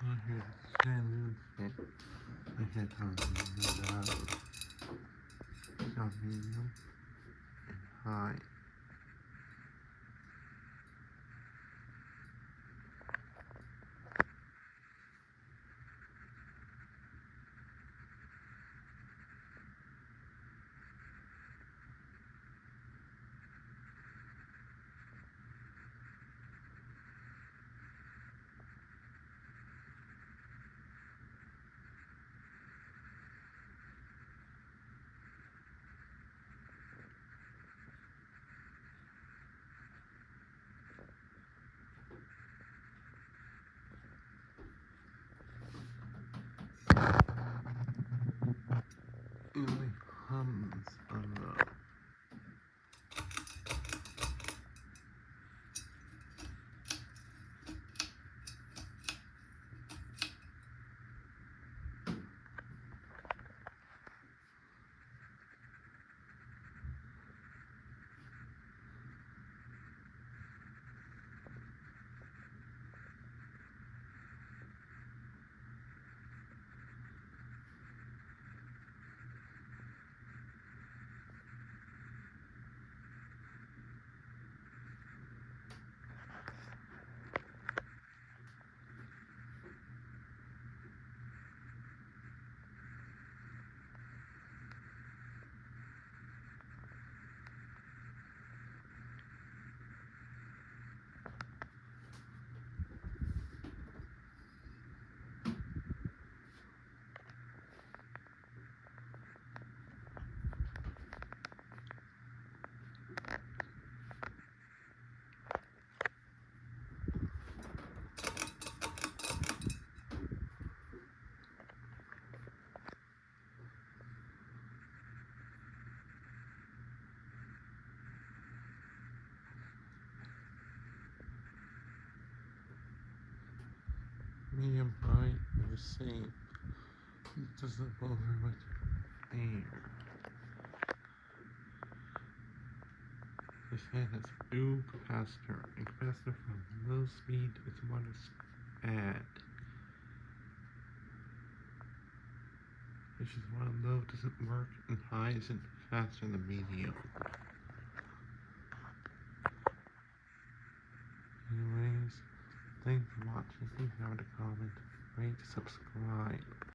Here's the standard fit. I had on some medium and high. Really hums a lot. Medium high are the same. It doesn't bother much air. This fan has dual capacitor, and capacitor from low speed is what is add. Which is why low doesn't work and high isn't faster than medium. Anyways, thanks for watching. Please have a comment, rate, subscribe.